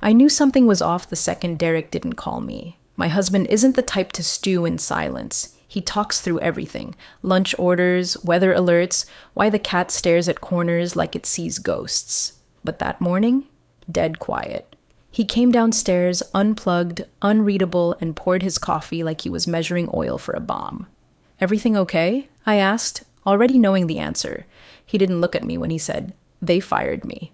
I knew something was off the second Derek didn't call me. My husband isn't the type to stew in silence. He talks through everything: lunch orders, weather alerts, why the cat stares at corners like it sees ghosts. But that morning, dead quiet. He came downstairs, unplugged, unreadable, and poured his coffee like he was measuring oil for a bomb. "Everything okay?" I asked, already knowing the answer. He didn't look at me when he said, "They fired me."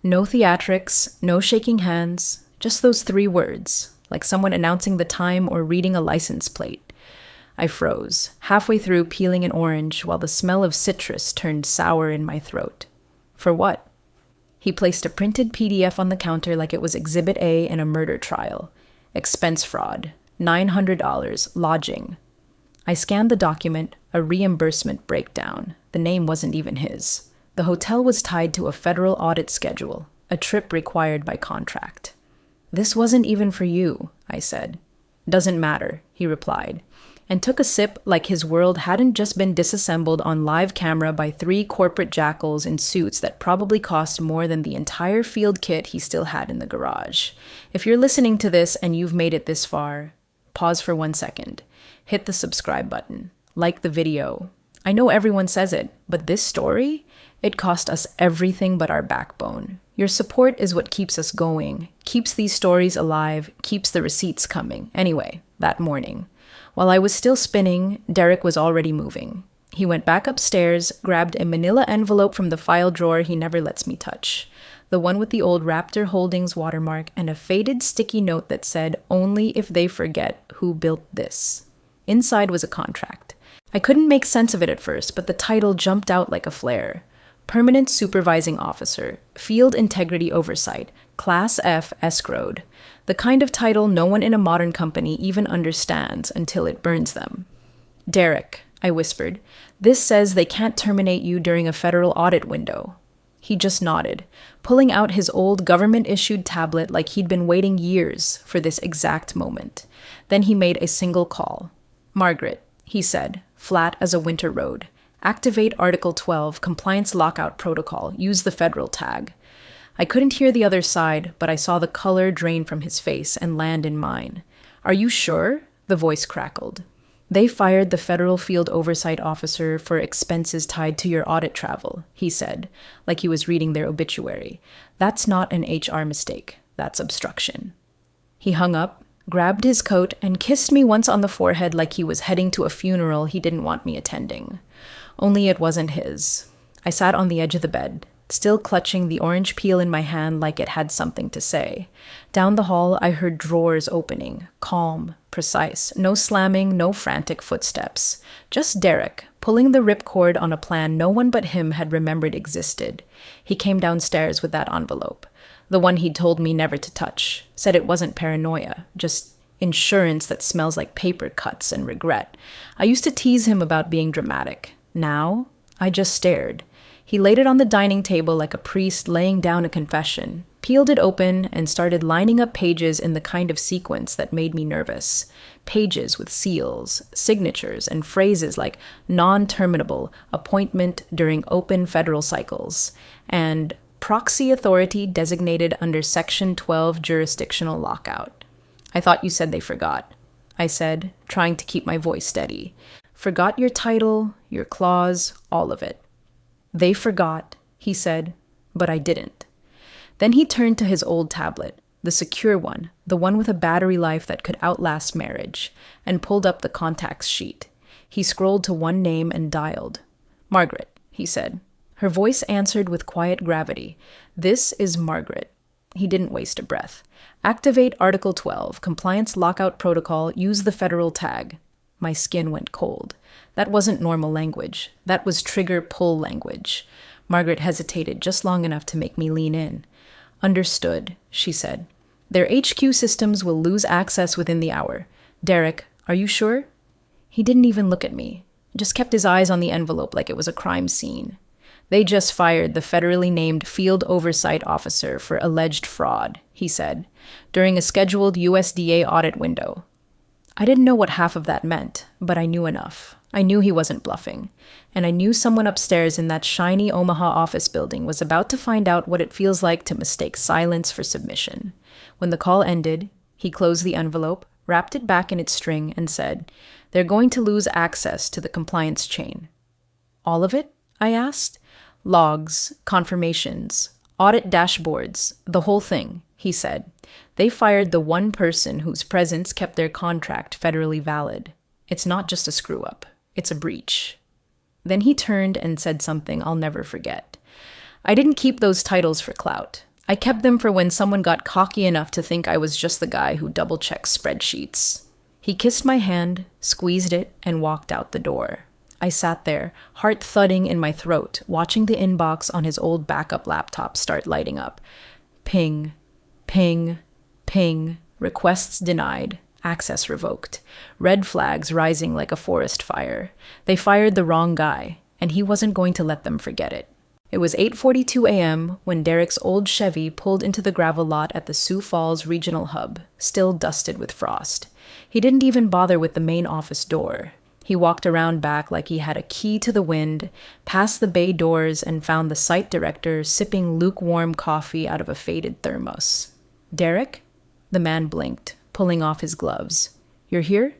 No theatrics, no shaking hands, just those 3 words, like someone announcing the time or reading a license plate. I froze, halfway through peeling an orange while the smell of citrus turned sour in my throat. For what? He placed a printed PDF on the counter like it was Exhibit A in a murder trial. Expense fraud, $900, lodging. I scanned the document, a reimbursement breakdown. The name wasn't even his. The hotel was tied to a federal audit schedule, a trip required by contract. "This wasn't even for you," I said. "Doesn't matter," he replied, and took a sip like his world hadn't just been disassembled on live camera by 3 corporate jackals in suits that probably cost more than the entire field kit he still had in the garage. If you're listening to this and you've made it this far, pause for 1 second. Hit the subscribe button. Like the video. I know everyone says it, but this story? It cost us everything but our backbone. Your support is what keeps us going, keeps these stories alive, keeps the receipts coming. Anyway, that morning, while I was still spinning, Derek was already moving. He went back upstairs, grabbed a manila envelope from the file drawer he never lets me touch, the one with the old Raptor Holdings watermark and a faded sticky note that said, "Only if they forget who built this." Inside was a contract. I couldn't make sense of it at first, but the title jumped out like a flare. Permanent Supervising Officer, Field Integrity Oversight, Class F escrowed. The kind of title no one in a modern company even understands until it burns them. "Derek," I whispered, "this says they can't terminate you during a federal audit window." He just nodded, pulling out his old government-issued tablet like he'd been waiting years for this exact moment. Then he made a single call. "Margaret," he said, flat as a winter road. "Activate Article 12, Compliance Lockout Protocol. Use the federal tag." I couldn't hear the other side, but I saw the color drain from his face and land in mine. "Are you sure?" the voice crackled. "They fired the federal field oversight officer for expenses tied to your audit travel," he said, like he was reading their obituary. "That's not an HR mistake. That's obstruction." He hung up, grabbed his coat, and kissed me once on the forehead like he was heading to a funeral he didn't want me attending. Only it wasn't his. I sat on the edge of the bed, still clutching the orange peel in my hand like it had something to say. Down the hall, I heard drawers opening, calm, precise, no slamming, no frantic footsteps. Just Derek, pulling the ripcord on a plan no one but him had remembered existed. He came downstairs with that envelope, the one he'd told me never to touch, said it wasn't paranoia, just insurance that smells like paper cuts and regret. I used to tease him about being dramatic. Now, I just stared. He laid it on the dining table like a priest laying down a confession, peeled it open, and started lining up pages in the kind of sequence that made me nervous. Pages with seals, signatures, and phrases like non-terminable, appointment during open federal cycles, and proxy authority designated under Section 12 jurisdictional lockout. "I thought you said they forgot," I said, trying to keep my voice steady. "Forgot your title, your clause, all of it." "They forgot," he said, "but I didn't." Then he turned to his old tablet, the secure one, the one with a battery life that could outlast marriage, and pulled up the contacts sheet. He scrolled to one name and dialed. "Margaret," he said. Her voice answered with quiet gravity. "This is Margaret." He didn't waste a breath. "Activate Article 12, Compliance Lockout Protocol, use the federal tag." My skin went cold. That wasn't normal language. That was trigger-pull language. Margaret hesitated just long enough to make me lean in. "Understood," she said. "Their HQ systems will lose access within the hour. Derek, are you sure?" He didn't even look at me, just kept his eyes on the envelope like it was a crime scene. "They just fired the federally named Field Oversight Officer for alleged fraud," he said, "during a scheduled USDA audit window." I didn't know what half of that meant, but I knew enough. I knew he wasn't bluffing, and I knew someone upstairs in that shiny Omaha office building was about to find out what it feels like to mistake silence for submission. When the call ended, he closed the envelope, wrapped it back in its string, and said, "They're going to lose access to the compliance chain." "All of it?" I asked. "Logs, confirmations, audit dashboards, the whole thing," he said. "They fired the one person whose presence kept their contract federally valid. It's not just a screw-up. It's a breach." Then he turned and said something I'll never forget. "I didn't keep those titles for clout. I kept them for when someone got cocky enough to think I was just the guy who double-checks spreadsheets." He kissed my hand, squeezed it, and walked out the door. I sat there, heart thudding in my throat, watching the inbox on his old backup laptop start lighting up. Ping, ping, ping, requests denied, access revoked, red flags rising like a forest fire. They fired the wrong guy, and he wasn't going to let them forget it. It was 8:42 a.m. when Derek's old Chevy pulled into the gravel lot at the Sioux Falls Regional Hub, still dusted with frost. He didn't even bother with the main office door. He walked around back like he had a key to the wind, past the bay doors, and found the site director sipping lukewarm coffee out of a faded thermos. "Derek?" The man blinked, pulling off his gloves. "You're here?"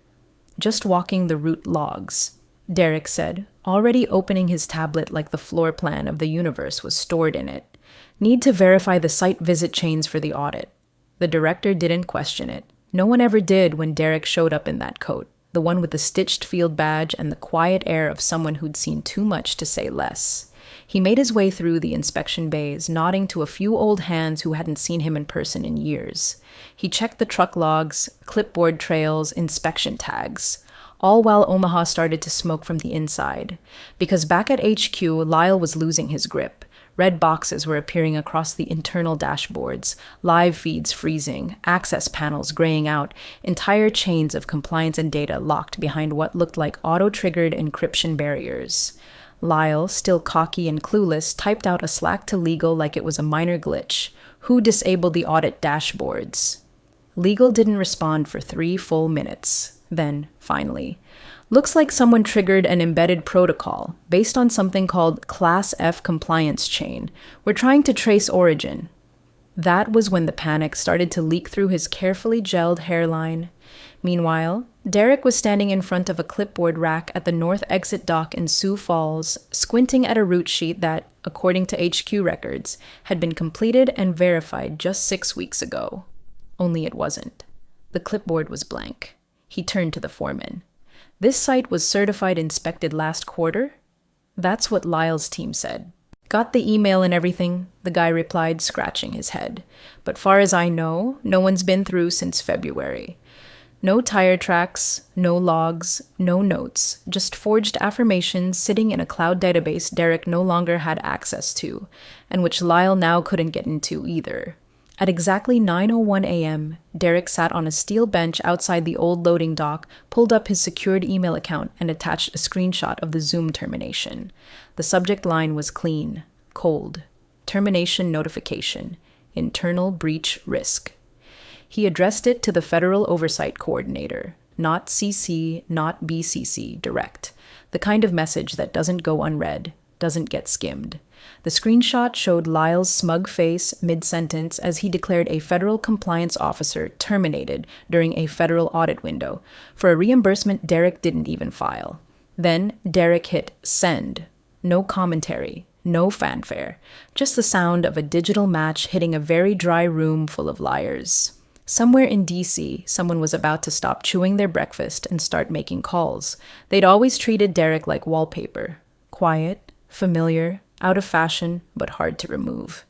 "Just walking the route logs," Derek said, already opening his tablet like the floor plan of the universe was stored in it. "Need to verify the site visit chains for the audit." The director didn't question it. No one ever did when Derek showed up in that coat, the one with the stitched field badge and the quiet air of someone who'd seen too much to say less. He made his way through the inspection bays, nodding to a few old hands who hadn't seen him in person in years. He checked the truck logs, clipboard trails, inspection tags, all while Omaha started to smoke from the inside. Because back at HQ, Lyle was losing his grip. Red boxes were appearing across the internal dashboards, live feeds freezing, access panels graying out, entire chains of compliance and data locked behind what looked like auto-triggered encryption barriers. Lyle, still cocky and clueless, typed out a Slack to legal like it was a minor glitch. "Who disabled the audit dashboards?" Legal didn't respond for 3 full minutes. Then, finally, "Looks like someone triggered an embedded protocol based on something called Class F compliance chain. We're trying to trace origin." That was when the panic started to leak through his carefully gelled hairline. Meanwhile, Derek was standing in front of a clipboard rack at the north exit dock in Sioux Falls, squinting at a route sheet that, according to HQ records, had been completed and verified just 6 weeks ago. Only it wasn't. The clipboard was blank. He turned to the foreman. "This site was certified inspected last quarter?" "That's what Lyle's team said." "Got the email and everything," the guy replied, scratching his head. "But far as I know, no one's been through since February. No tire tracks, no logs, no notes, just forged affirmations sitting in a cloud database Derek no longer had access to, and which Lyle now couldn't get into either." At exactly 9:01 a.m., Derek sat on a steel bench outside the old loading dock, pulled up his secured email account, and attached a screenshot of the Zoom termination. The subject line was clean, cold. Termination notification. Internal breach risk. He addressed it to the Federal Oversight Coordinator, not CC, not BCC, direct. The kind of message that doesn't go unread, doesn't get skimmed. The screenshot showed Lyle's smug face mid-sentence as he declared a federal compliance officer terminated during a federal audit window for a reimbursement Derek didn't even file. Then Derek hit send. No commentary, no fanfare, just the sound of a digital match hitting a very dry room full of liars. Somewhere in DC, someone was about to stop chewing their breakfast and start making calls. They'd always treated Derek like wallpaper. Quiet, familiar, out of fashion, but hard to remove.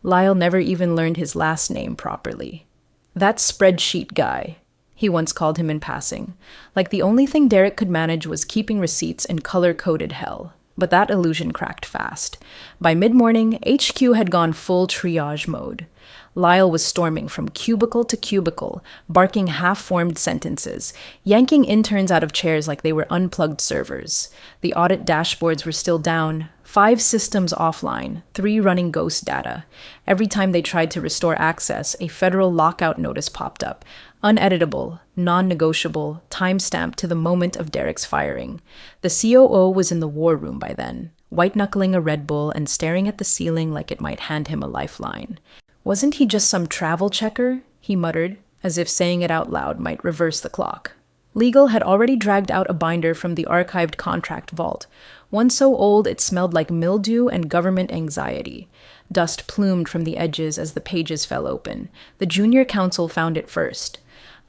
Lyle never even learned his last name properly. "That spreadsheet guy," he once called him in passing, like the only thing Derek could manage was keeping receipts in color-coded hell. But that illusion cracked fast. By mid-morning, HQ had gone full triage mode. Lyle was storming from cubicle to cubicle, barking half-formed sentences, yanking interns out of chairs like they were unplugged servers. The audit dashboards were still down, 5 systems offline, 3 running ghost data. Every time they tried to restore access, a federal lockout notice popped up. Uneditable, non-negotiable, time-stamped to the moment of Derek's firing. The COO was in the war room by then, white-knuckling a Red Bull and staring at the ceiling like it might hand him a lifeline. Wasn't he just some travel checker? He muttered, as if saying it out loud might reverse the clock. Legal had already dragged out a binder from the archived contract vault, one so old it smelled like mildew and government anxiety. Dust plumed from the edges as the pages fell open. The junior counsel found it first.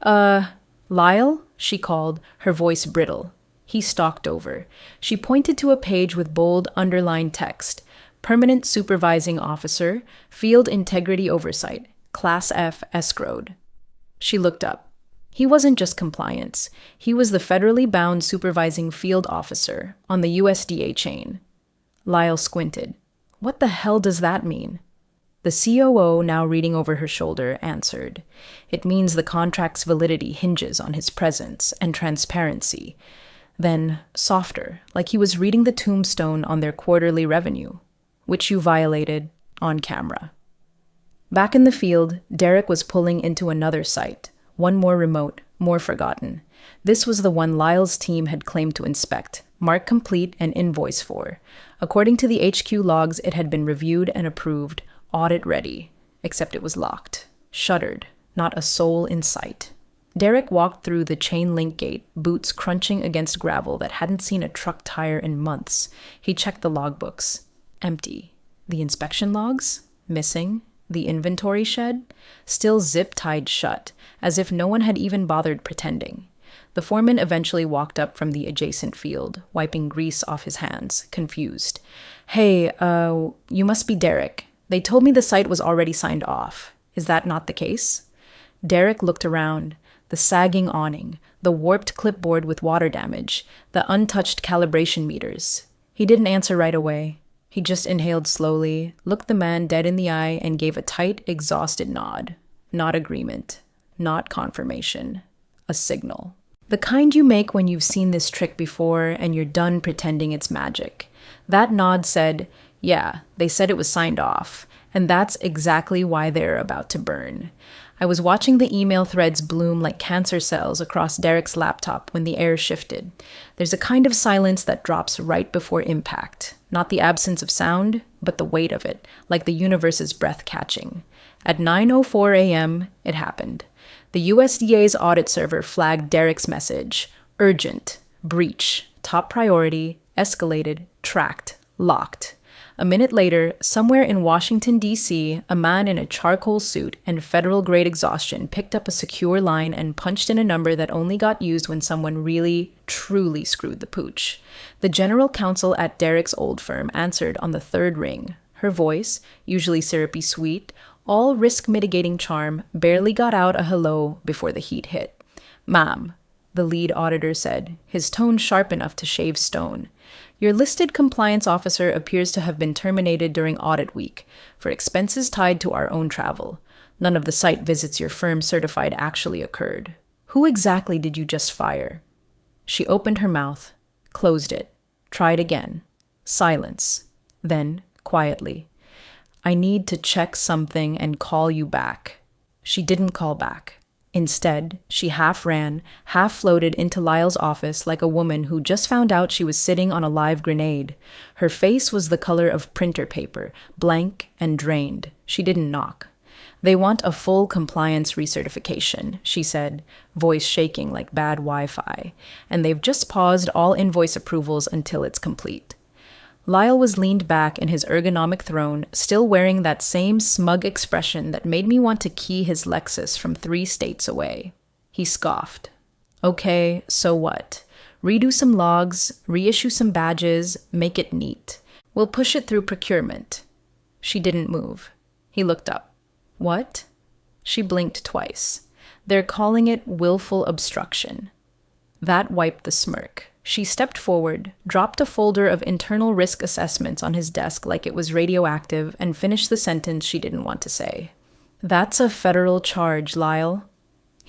Lyle?" she called, her voice brittle. He stalked over. She pointed to a page with bold, underlined text. Permanent Supervising Officer, Field Integrity Oversight, Class F escrowed. She looked up. He wasn't just compliance. He was the federally bound supervising field officer on the USDA chain. Lyle squinted. What the hell does that mean? The COO, now reading over her shoulder, answered. It means the contract's validity hinges on his presence and transparency. Then, softer, like he was reading the tombstone on their quarterly revenue, which you violated on camera. Back in the field, Derek was pulling into another site. One more remote, more forgotten. This was the one Lyle's team had claimed to inspect, mark complete and invoice for. According to the HQ logs, it had been reviewed and approved, audit ready, except it was locked, shuttered, not a soul in sight. Derek walked through the chain link gate, boots crunching against gravel that hadn't seen a truck tire in months. He checked the logbooks. Empty. The inspection logs? Missing. The inventory shed? Still zip-tied shut, as if no one had even bothered pretending. The foreman eventually walked up from the adjacent field, wiping grease off his hands, confused. Hey, you must be Derek. They told me the site was already signed off. Is that not the case? Derek looked around. The sagging awning, the warped clipboard with water damage, the untouched calibration meters. He didn't answer right away. He just inhaled slowly, looked the man dead in the eye, and gave a tight, exhausted nod. Not agreement. Not confirmation. A signal. The kind you make when you've seen this trick before and you're done pretending it's magic. That nod said, yeah, they said it was signed off, and that's exactly why they're about to burn. I was watching the email threads bloom like cancer cells across Derek's laptop when the air shifted. There's a kind of silence that drops right before impact. Not the absence of sound, but the weight of it, like the universe's breath catching. At 9:04 a.m., it happened. The USDA's audit server flagged Derek's message. Urgent. Breach. Top priority. Escalated. Tracked. Locked. A minute later, somewhere in Washington, D.C., a man in a charcoal suit and federal-grade exhaustion picked up a secure line and punched in a number that only got used when someone really, truly screwed the pooch. The general counsel at Derek's old firm answered on the third ring. Her voice, usually syrupy sweet, all risk-mitigating charm, barely got out a hello before the heat hit. "Ma'am," the lead auditor said, his tone sharp enough to shave stone. "Your listed compliance officer appears to have been terminated during audit week for expenses tied to our own travel. None of the site visits your firm certified actually occurred. Who exactly did you just fire?" She opened her mouth, closed it, tried again. Silence. Then, quietly, "I need to check something and call you back." She didn't call back. Instead, she half ran, half floated into Lyle's office like a woman who just found out she was sitting on a live grenade. Her face was the color of printer paper, blank and drained. She didn't knock. "They want a full compliance recertification," she said, voice shaking like bad Wi-Fi, "and they've just paused all invoice approvals until it's complete." Lyle was leaned back in his ergonomic throne, still wearing that same smug expression that made me want to key his Lexus from 3 states away. He scoffed. "Okay, so what? Redo some logs, reissue some badges, make it neat. We'll push it through procurement." She didn't move. He looked up. "What?" She blinked twice. "They're calling it willful obstruction." That wiped the smirk. She stepped forward, dropped a folder of internal risk assessments on his desk like it was radioactive, and finished the sentence she didn't want to say. "That's a federal charge, Lyle."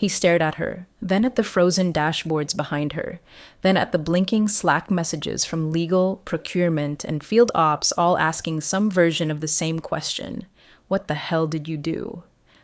He stared at her, then at the frozen dashboards behind her, then at the blinking Slack messages from legal, procurement, and field ops all asking some version of the same question. What the hell did you do?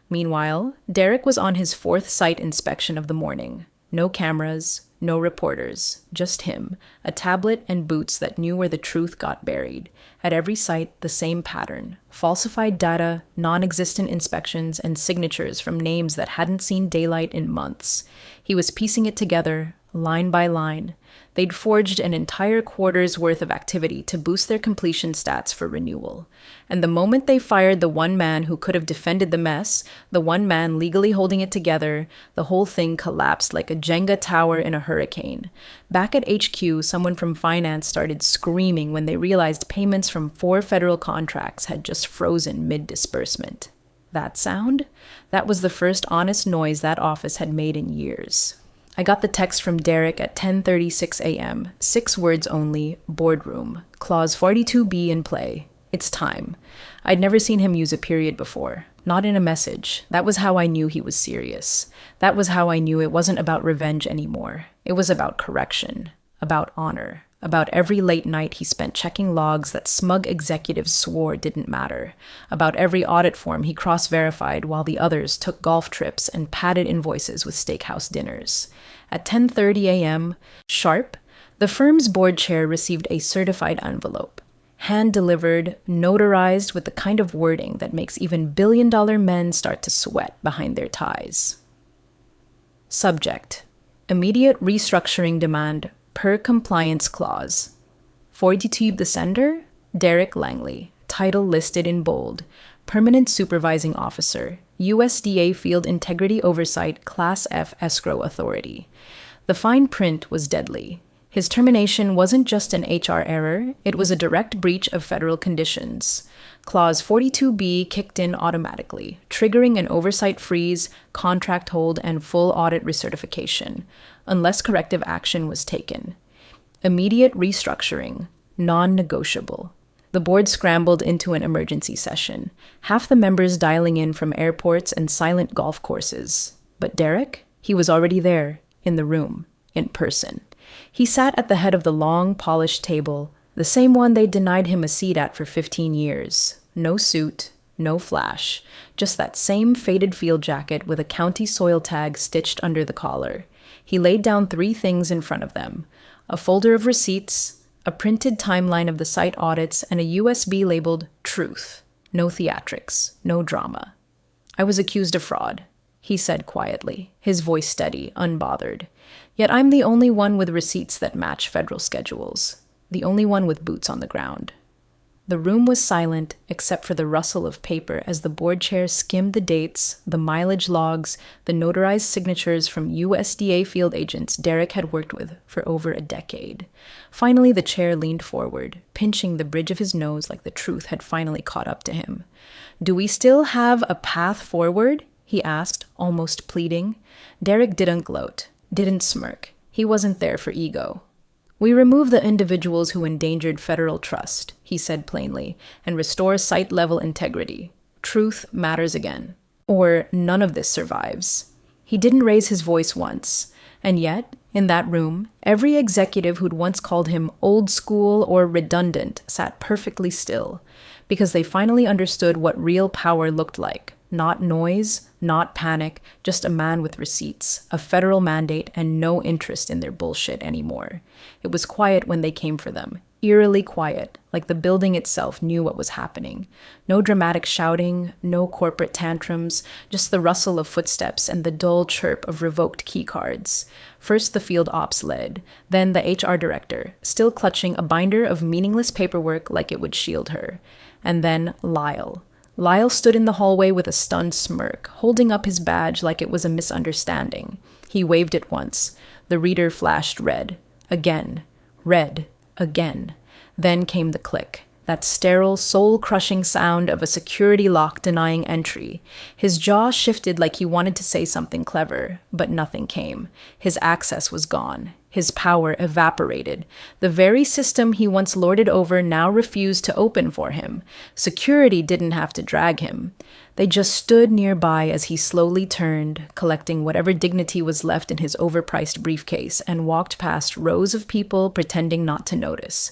Meanwhile, Derek was on his fourth site inspection of the morning. No cameras, no reporters, just him, a tablet and boots that knew where the truth got buried. At every site, the same pattern. Falsified data, non-existent inspections, and signatures from names that hadn't seen daylight in months. He was piecing it together, line by line. They'd forged an entire quarter's worth of activity to boost their completion stats for renewal. And the moment they fired the one man who could have defended the mess, the one man legally holding it together, the whole thing collapsed like a Jenga tower in a hurricane. Back at HQ, someone from finance started screaming when they realized payments from 4 federal contracts had just frozen mid-disbursement. That sound? That was the first honest noise that office had made in years. I got the text from Derek at 10:36 a.m. 6 words only, boardroom. Clause 42B in play. It's time. I'd never seen him use a period before. Not in a message. That was how I knew he was serious. That was how I knew it wasn't about revenge anymore. It was about correction. About honor. About every late night he spent checking logs that smug executives swore didn't matter. About every audit form he cross-verified while the others took golf trips and padded invoices with steakhouse dinners. At 10:30 a.m., sharp, the firm's board chair received a certified envelope. Hand-delivered, notarized with the kind of wording that makes even billion-dollar men start to sweat behind their ties. Subject: immediate restructuring demand per compliance clause. 42 the sender, Derek Langley. Title listed in bold. Permanent Supervising Officer, USDA Field Integrity Oversight Class F Escrow Authority. The fine print was deadly. His termination wasn't just an HR error, it was a direct breach of federal conditions. Clause 42B kicked in automatically, triggering an oversight freeze, contract hold, and full audit recertification, unless corrective action was taken. Immediate restructuring, non-negotiable. The board scrambled into an emergency session, half the members dialing in from airports and silent golf courses. But Derek? He was already there, in the room, in person. He sat at the head of the long, polished table, the same one they denied him a seat at for 15 years. No suit, no flash, just that same faded field jacket with a county soil tag stitched under the collar. He laid down 3 things in front of them: a folder of receipts, a printed timeline of the site audits, and a USB labeled Truth. No theatrics, no drama. I was accused of fraud, he said quietly, his voice steady, unbothered. Yet I'm the only one with receipts that match federal schedules. The only one with boots on the ground. The room was silent except for the rustle of paper as the board chair skimmed the dates, the mileage logs, the notarized signatures from USDA field agents Derek had worked with for over a decade. Finally, the chair leaned forward, pinching the bridge of his nose like the truth had finally caught up to him. "Do we still have a path forward?" he asked, almost pleading. Derek didn't gloat, didn't smirk. He wasn't there for ego. "We remove the individuals who endangered federal trust," he said plainly, "and restore site-level integrity. Truth matters again. Or none of this survives." He didn't raise his voice once. And yet, in that room, every executive who'd once called him old school or redundant sat perfectly still, because they finally understood what real power looked like. Not noise, not panic, just a man with receipts, a federal mandate, and no interest in their bullshit anymore. It was quiet when they came for them, eerily quiet, like the building itself knew what was happening. No dramatic shouting, no corporate tantrums, just the rustle of footsteps and the dull chirp of revoked keycards. First the field ops led, then the HR director, still clutching a binder of meaningless paperwork like it would shield her. And then Lyle. Lyle stood in the hallway with a stunned smirk, holding up his badge like it was a misunderstanding. He waved it once. The reader flashed red. Again. Red. Again. Then came the click. that sterile, soul-crushing sound of a security lock denying entry. His jaw shifted like he wanted to say something clever, but nothing came. His access was gone. His power evaporated. The very system he once lorded over now refused to open for him. Security didn't have to drag him. They just stood nearby as he slowly turned, collecting whatever dignity was left in his overpriced briefcase, and walked past rows of people pretending not to notice.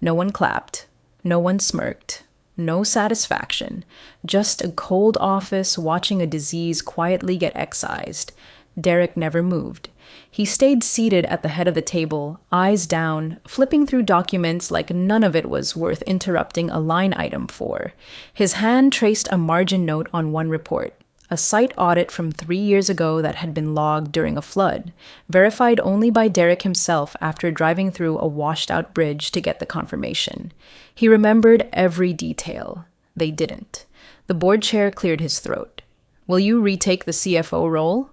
No one clapped. No one smirked. No satisfaction. Just a cold office watching a disease quietly get excised. Derek never moved. He stayed seated at the head of the table, eyes down, flipping through documents like none of it was worth interrupting a line item for. His hand traced a margin note on one report, a site audit from 3 years ago that had been logged during a flood, verified only by Derek himself after driving through a washed-out bridge to get the confirmation. He remembered every detail. They didn't. The board chair cleared his throat. "Will you retake the CFO role?"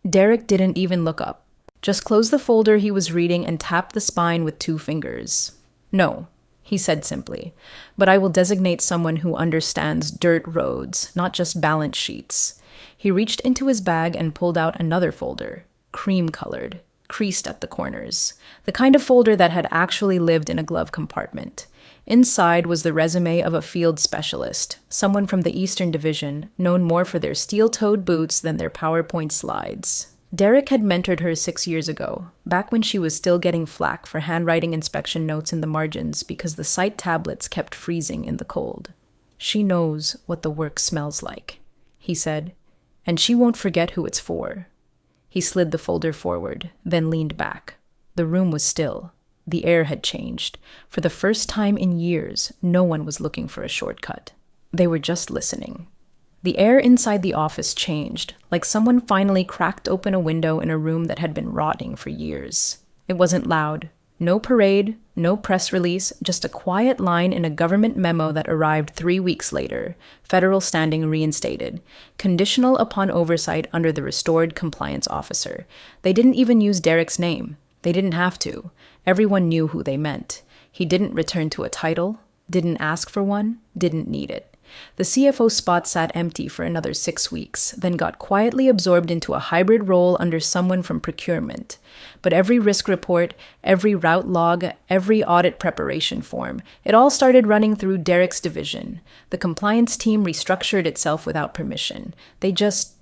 Derek didn't even look up. Just closed the folder he was reading and tapped the spine with 2 fingers. "No," he said simply, "but I will designate someone who understands dirt roads, not just balance sheets." He reached into his bag and pulled out another folder, cream-colored, creased at the corners, the kind of folder that had actually lived in a glove compartment. Inside was the resume of a field specialist, someone from the Eastern Division, known more for their steel-toed boots than their PowerPoint slides. Derek had mentored her 6 years ago, back when she was still getting flack for handwriting inspection notes in the margins because the site tablets kept freezing in the cold. "She knows what the work smells like," he said, "and she won't forget who it's for." He slid the folder forward, then leaned back. The room was still. The air had changed. For the first time in years, no one was looking for a shortcut. They were just listening. The air inside the office changed, like someone finally cracked open a window in a room that had been rotting for years. It wasn't loud. No parade, no press release, just a quiet line in a government memo that arrived 3 weeks later, federal standing reinstated, conditional upon oversight under the restored compliance officer. They didn't even use Derek's name. They didn't have to. Everyone knew who they meant. He didn't return to a title, didn't ask for one, didn't need it. The CFO spot sat empty for another 6 weeks, then got quietly absorbed into a hybrid role under someone from procurement. But every risk report, every route log, every audit preparation form, it all started running through Derek's division. The compliance team restructured itself without permission. They just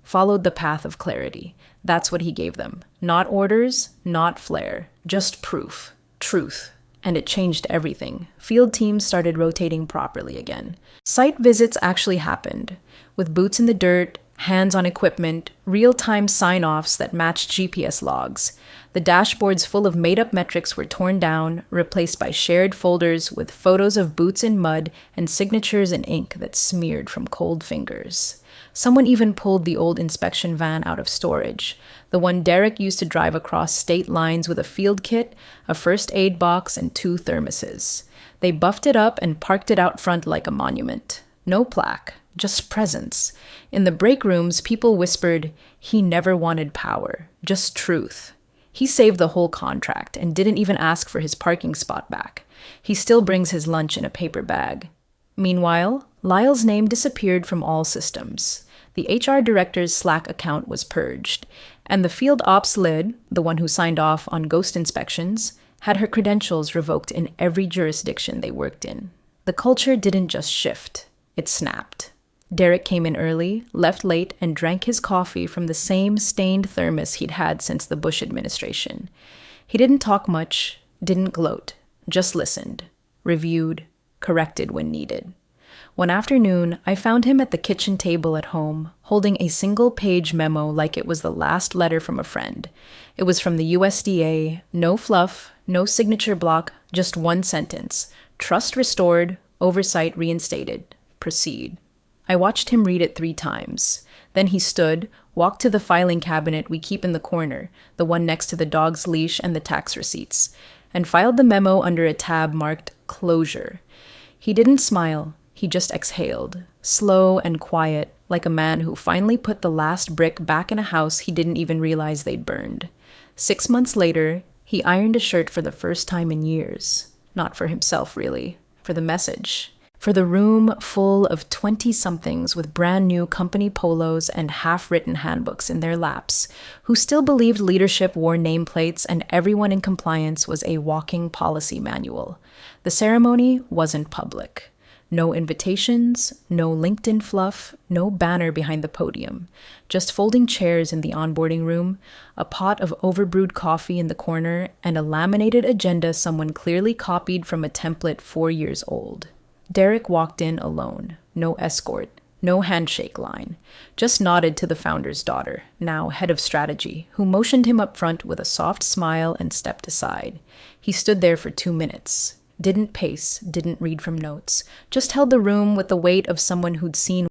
followed the path of clarity. That's what he gave them. Not orders, not flair, just proof, truth. And it changed everything. Field teams started rotating properly again. Site visits actually happened, with boots in the dirt, hands on equipment, real-time sign-offs that matched GPS logs. The dashboards full of made-up metrics were torn down, replaced by shared folders with photos of boots in mud and signatures in ink that smeared from cold fingers. Someone even pulled the old inspection van out of storage, the one Derek used to drive across state lines with a field kit, a first aid box, and 2 thermoses. They buffed it up and parked it out front like a monument. No plaque, just presence. In the break rooms, people whispered, he never wanted power, just truth. He saved the whole contract and didn't even ask for his parking spot back. He still brings his lunch in a paper bag. Meanwhile, Lyle's name disappeared from all systems. The HR director's Slack account was purged, and the field ops lead, the one who signed off on ghost inspections, had her credentials revoked in every jurisdiction they worked in. The culture didn't just shift, it snapped. Derek came in early, left late, and drank his coffee from the same stained thermos he'd had since the Bush administration. He didn't talk much, didn't gloat, just listened, reviewed, corrected when needed. One afternoon, I found him at the kitchen table at home, holding a single-page memo like it was the last letter from a friend. It was from the USDA, no fluff, no signature block, just one sentence. Trust restored, oversight reinstated. Proceed. I watched him read it 3 times. Then he stood, walked to the filing cabinet we keep in the corner, the one next to the dog's leash and the tax receipts, and filed the memo under a tab marked Closure. He didn't smile. He just exhaled, slow and quiet, like a man who finally put the last brick back in a house he didn't even realize they'd burned. 6 months later, he ironed a shirt for the first time in years. Not for himself, really. For for the message. For the room full of 20-somethings with brand new company polos and half-written handbooks in their laps, who still believed leadership wore nameplates and everyone in compliance was a walking policy manual. The ceremony wasn't public. No invitations, no LinkedIn fluff, no banner behind the podium. Just folding chairs in the onboarding room, a pot of overbrewed coffee in the corner, and a laminated agenda someone clearly copied from a template 4 years old. Derek walked in alone. No escort, no handshake line. Just nodded to the founder's daughter, now head of strategy, who motioned him up front with a soft smile and stepped aside. He stood there for 2 minutes. Didn't pace, didn't read from notes, just held the room with the weight of someone who'd seen